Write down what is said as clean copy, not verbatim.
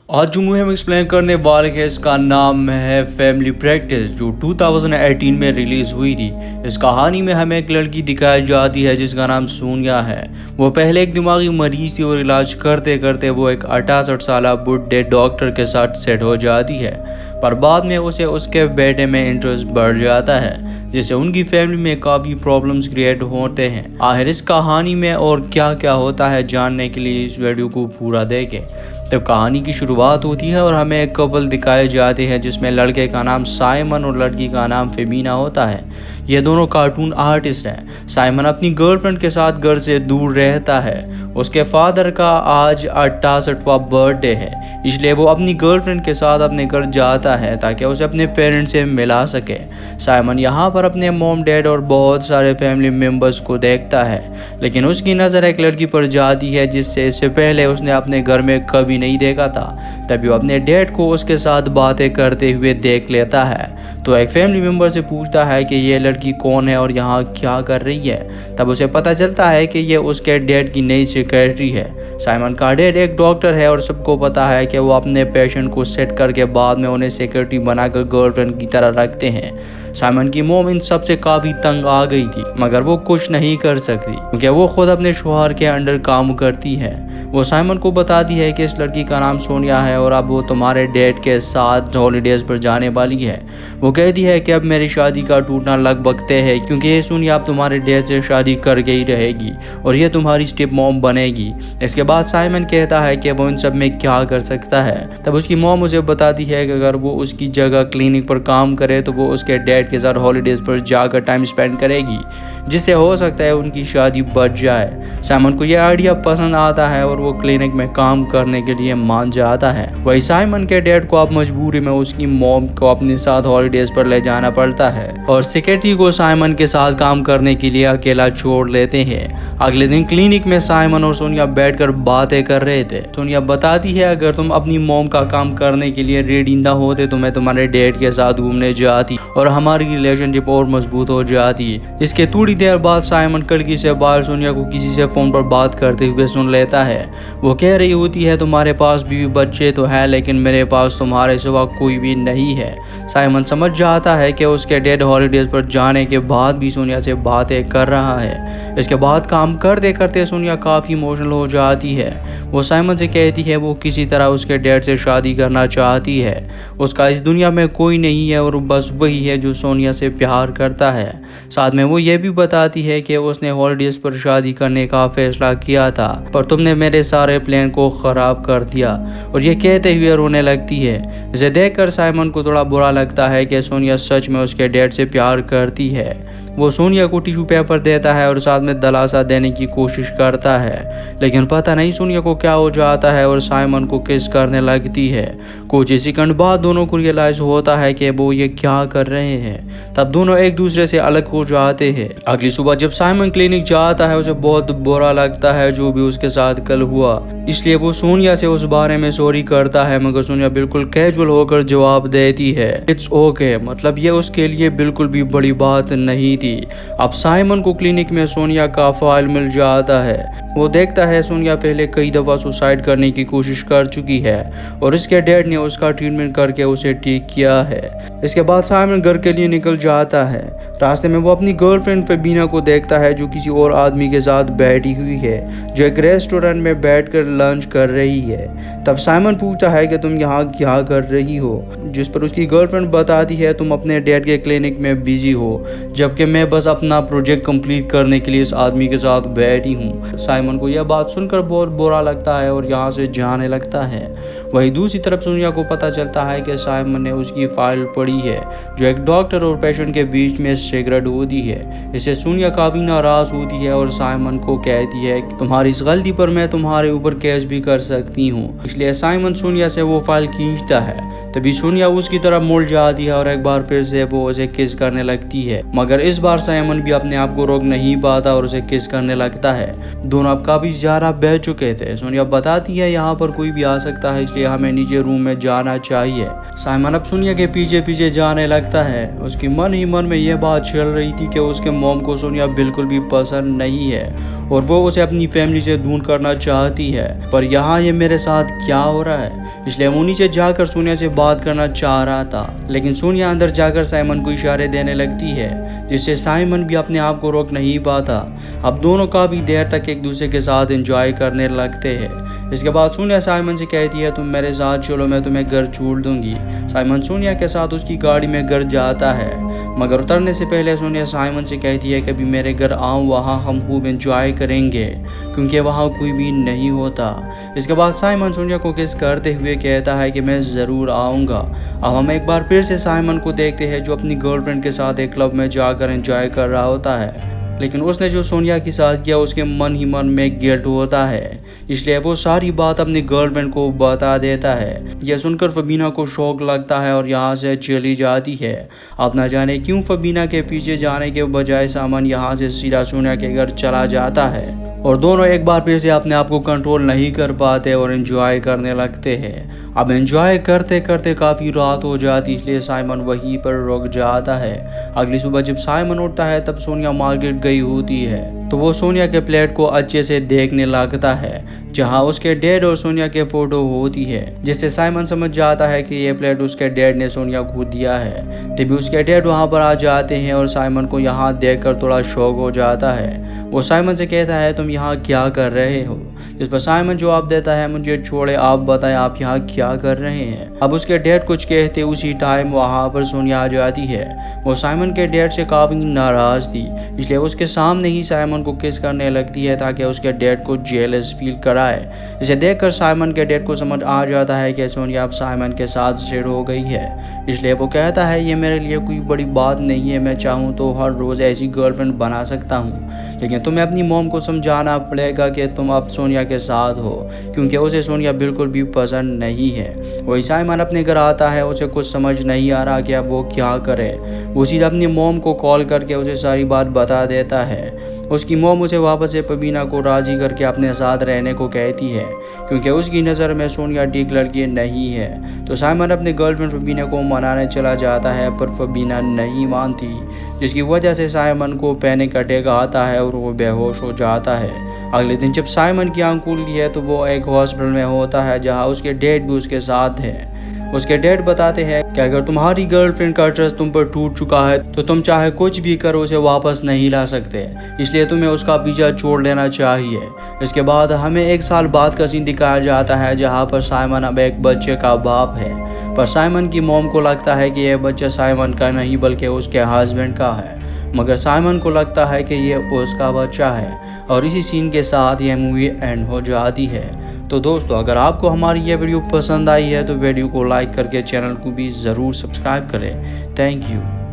आज जो मूवी हम एक्सप्लेन करने वाले हैं इसका नाम है फैमिली प्रैक्टिस, जो 2018 में रिलीज हुई थी। इस कहानी में हमें एक लड़की दिखाई जाती है जिसका नाम सोनिया है। वो पहले एक दिमागी मरीज थी और इलाज करते करते वो एक 68 साल बुढ़े डॉक्टर के साथ सेट हो जाती है। पर बाद में उसे उसके बेटे में इंटरेस्ट बढ़ जाता है, जिससे उनकी फैमिली में काफ़ी प्रॉब्लम्स क्रिएट होते हैं। आखिर इस कहानी में और क्या क्या होता है जानने के लिए इस वीडियो को पूरा देखें। तब कहानी की शुरुआत होती है और हमें एक कपल दिखाए जाते हैं जिसमें लड़के का नाम साइमन और लड़की का नाम फेबिना होता है। ये दोनों कार्टून आर्टिस्ट हैं। साइमन अपनी गर्लफ्रेंड के साथ घर से दूर रहता है। उसके फादर का आज 68वां बर्थडे है, इसलिए वो अपनी गर्लफ्रेंड के साथ अपने घर जाता है ताकि उसे अपने पेरेंट्स से मिला सके। साइमन यहाँ पर अपने मॉम डैड और बहुत सारे फैमिली मेम्बर्स को देखता है, लेकिन उसकी नज़र एक लड़की पर जाती है जिससे इससे पहले उसने अपने घर में कभी नहीं देखा था। तभी वो अपने डैड को उसके साथ बातें करते हुए देख लेता है, तो एक फैमिली मेम्बर से पूछता है कि ये लड़की कौन है और यहाँ क्या कर रही है। तब उसे पता चलता है कि ये उसके डैड की नई सेक्रेटरी है। साइमन का डैड एक डॉक्टर है और सबको पता है कि वो अपने पेशेंट को सेट करके बाद में उन्हें सेक्रेटरी बनाकर गर्लफ्रेंड की तरह रखते हैं। साइमन की मोम इन सब से काफ़ी तंग आ गई थी, मगर वो कुछ नहीं कर सकती क्योंकि वो खुद अपने शोहर के अंडर काम करती है। वो साइमन को बताती है कि इस लड़की का नाम सोनिया है और अब वो तुम्हारे डैड के साथ हॉलीडेज़ पर जाने वाली है। वो कहती है कि अब मेरी शादी का टूटना लगभग तय है क्योंकि ये सोनिया अब तुम्हारे डैड से शादी करके ही रहेगी और ये तुम्हारी स्टेप मॉम बनेगी। इसके बाद साइमन कहता है कि वो इन सब में क्या कर सकता है। तब उसकी मॉम उसे बताती है कि अगर वो उसकी जगह क्लिनिक पर काम करे तो वो उसके डैड के साथ हॉलीडेज़ पर जाकर टाइम स्पेंड करेगी, जिससे हो सकता है उनकी शादी बच जाए। साइमन को यह आइडिया पसंद आता है और वो क्लिनिक में काम करने के लिए मान जाता है। वही साइमन के डैड को अब मजबूरी में उसकी मॉम को अपने साथ हॉलीडेज पर ले जाना पड़ता है और सेक्रेटरी को साइमन के साथ काम करने के लिए अकेला छोड़ लेते हैं। अगले दिन क्लिनिक में साइमन और सोनिया बैठकर बातें कर रहे थे। सोनिया बताती है अगर तुम अपनी मॉम का काम करने के लिए रेडी ना होते तो मैं तुम्हारे डैड के साथ घूमने जाती और हमारी रिलेशनशिप और मजबूत हो जाती। इसके थोड़ी देर बाद साइमन खिड़की से बाहर सोनिया को किसी से फोन पर बात करते हुए सुन लेता है। वो कह रही होती है तुम्हारे पास बीवी बच्चे तो है लेकिन मेरे पास तुम्हारे सिवा कोई भी नहीं है। साइमन समझ जाता है कि उसके डैड हॉलीडेज पर जाने के बाद भी सोनिया से बातें कर रहा है। इसके बाद काम करते करते सोनिया काफ़ी इमोशनल हो जाती है। वो साइमन से कहती है वो किसी तरह उसके डैड से शादी करना चाहती है। उसका इस दुनिया में कोई नहीं है और बस वही है जो सोनिया से प्यार करता है। साथ में वो ये भी बताती है कि उसने हॉलीडेज पर शादी करने का फैसला किया था पर तुमने मेरे सारे प्लान को ख़राब कर दिया, और ये कहते हुए रोने लगती है। इसे देखकर साइमन को थोड़ा बुरा लगता है कि सोनिया सच में उसके डैड से प्यार करती है। वो सोनिया को टिश्यू पेपर देता है और साथ में दिलासा देने की कोशिश करता है, लेकिन पता नहीं सोनिया को क्या हो जाता है और साइमन को किस करने लगती है। कुछ ही सेकंड बाद दोनों को रियलाइज होता है कि वो ये क्या कर रहे हैं। तब दोनों एक दूसरे से अलग हो जाते हैं। अगली सुबह जब साइमन क्लिनिक जाता है उसे बहुत बुरा लगता है जो भी उसके साथ कल हुआ, इसलिए वो सोनिया से उस बारे में सॉरी करता है, मगर सोनिया बिल्कुल कैजुअल होकर जवाब देती है इट्स ओके, मतलब ये उसके लिए बिल्कुल भी बड़ी बात नहीं थी। अब साइमन को क्लिनिक में सोनिया का फाइल मिल जाता है। वो देखता है सोनिया पहले कई दफ़ा सुसाइड करने की कोशिश कर चुकी है और इसके डैड ने उसका ट्रीटमेंट करके उसे ठीक किया है। इसके बाद साइमन घर के लिए निकल जाता है। रास्ते में वो अपनी गर्लफ्रेंड फेबिना को देखता है जो किसी और आदमी के साथ बैठी हुई है, जो एक रेस्टोरेंट में बैठकर लंच कर रही है। तब साइमन पूछता है कि तुम यहाँ क्या कर रही हो, जिस पर उसकी गर्लफ्रेंड बताती है तुम अपने डैड के क्लिनिक में बिजी हो जबकि मैं बस अपना प्रोजेक्ट कंप्लीट करने के लिए इस आदमी के साथ बैठी हूँ। साइमन को यह बात सुनकर बहुत बुरा लगता है और यहाँ से जाने लगता है। वहीं दूसरी तरफ सोनिया को पता चलता है कि साइमन ने उसकी फाइल पढ़ी है जो एक डॉक्टर और पेशेंट के बीच में सीक्रेट होती है। इससे सोनिया काफ़ी नाराज़ होती है और साइमन को कहती है कि तुम्हारी इस गलती पर मैं तुम्हारे ऊपर केस भी कर सकती हूँ। इसलिए साइमन सोनिया से वो फाइल खींचता है तभी सोनिया उसकी तरफ मुड़ जाती है और एक बार फिर से वो उसे किस करने लगती है, मगर इस बार साइमन भी अपने आप को रोक नहीं पाता और उसे किस करने लगता है। दोनों अब काफी ज्यादा बह चुके थे। सोनिया बताती है यहाँ पर कोई भी आ सकता है, इसलिए हमें नीचे रूम में जाना चाहिए। साइमन अब सोनिया के पीछे पीछे जाने लगता है। उसकी मन ही मन में यह बात चल रही थी कि उसके मॉम को सोनिया बिल्कुल भी पसंद नहीं है और वो उसे अपनी फैमिली से दूर करना चाहती है। पर यहाँ ये मेरे साथ क्या हो रहा है, इसलिए वो नीचे जाकर सोनिया से बात करना चाह रहा था, लेकिन सोनिया अंदर जाकर साइमन को इशारे देने लगती है, जिससे साइमन भी अपने आप को रोक नहीं पाता। अब दोनों काफी देर तक एक दूसरे के साथ एंजॉय करने लगते हैं। इसके बाद सोनिया साइमन से कहती है, तुम मेरे साथ चलो, मैं तुम्हें घर छोड़ दूंगी। साइमन सोनिया के साथ उसकी गाड़ी में घर जाता है, मगर उतरने से पहले सोनिया साइमन से कहती है, कभी मेरे घर आओ, वहाँ हम खूब एंजॉय करेंगे क्योंकि वहाँ कोई भी नहीं होता। इसके बाद साइमन सोनिया को किस करते हुए कहता है कि मैं ज़रूर आऊँगा। अब हम एक बार फिर से साइमन को देखते हैं जो अपनी गर्लफ्रेंड के साथ एक क्लब में जाकर एंजॉय कर रहा होता है, लेकिन उसने जो सोनिया के साथ किया उसके मन ही मन में गिल्ट होता है, इसलिए वो सारी बात अपनी गर्लफ्रेंड को बता देता है। यह सुनकर फबीना को शौक लगता है और यहाँ से चली जाती है। अब ना जाने क्यों फबीना के पीछे जाने के बजाय साइमन यहाँ से सीधा सोनिया के घर चला जाता है और दोनों एक बार फिर से अपने आप को कंट्रोल नहीं कर पाते और एंजॉय करने लगते हैं। अब एंजॉय करते करते काफ़ी रात हो जाती, इसलिए साइमन वहीं पर रुक जाता है। अगली सुबह जब साइमन उठता है तब सोनिया मार्केट गई होती है, तो वो सोनिया के प्लेट को अच्छे से देखने लगता है जहां उसके डैड और सोनिया के फोटो होती है, जिससे साइमन समझ जाता है कि ये प्लेट उसके डैड ने सोनिया को दिया है। तभी उसके डैड वहां पर आ जाते हैं और साइमन को यहाँ देखकर थोड़ा शौक हो जाता है। वो साइमन से कहता है, तुम यहाँ क्या कर रहे हो? जिस पर साइमन जवाब देता है, मुझे छोड़े, आप बताएं आप यहाँ क्या कर रहे हैं। अब उसके डैड कुछ कहते उसी टाइम वहाँ पर सोनिया आ जाती है। वो साइमन के डैड से काफ़ी नाराज़ थी, इसलिए उसके सामने ही साइमन को किस करने लगती है ताकि उसके डैड को जेलस फील कराए। इसे देखकर साइमन के डैड को समझ आ जाता है कि सोनिया अब साइमन के साथ सेट हो गई है, इसलिए वो कहता है, ये मेरे लिए कोई बड़ी बात नहीं है, मैं चाहूँ तो हर रोज़ ऐसी गर्लफ्रेंड बना सकता हूँ, लेकिन तुम्हें अपनी मॉम को समझाना पड़ेगा कि तुम अब सोनिया के साथ हो क्योंकि उसे सोनिया बिल्कुल भी पसंद नहीं है। वही साइमन अपने घर आता है, उसे कुछ समझ नहीं आ रहा कि अब वो क्या करे। वो सीधा अपनी मॉम को कॉल करके उसे सारी बात बता देता है। उसकी मॉम उसे वापस से फबीना को राजी करके अपने साथ रहने को कहती है क्योंकि उसकी नज़र में सोनिया ठीक लड़की नहीं है। तो साइमन अपने गर्लफ्रेंड फबीना को मनाने चला जाता है, पर फबीना नहीं मानती, जिसकी वजह से साइमन को पैनिक अटैक आता है और वो बेहोश हो जाता है। अगले दिन जब साइमन की आंख खुलती है तो वो एक हॉस्पिटल में होता है जहां उसके डैड भी उसके साथ है। उसके डैड बताते हैं कि अगर तुम्हारी गर्लफ्रेंड का ट्रस्ट तुम पर टूट चुका है तो तुम चाहे कुछ भी करो उसे वापस नहीं ला सकते, इसलिए तुम्हें उसका पीछा छोड़ लेना चाहिए। इसके बाद हमें एक साल बाद का सीन दिखाया जाता है जहां पर साइमन अब एक बच्चे का बाप है, पर साइमन की मॉम को लगता है कि यह बच्चा साइमन का नहीं बल्कि उसके हस्बैंड का है, मगर साइमन को लगता है कि यह उसका बच्चा है। और इसी सीन के साथ यह मूवी एंड हो जाती है। तो दोस्तों, अगर आपको हमारी यह वीडियो पसंद आई है तो वीडियो को लाइक करके चैनल को भी ज़रूर सब्सक्राइब करें। Thank you.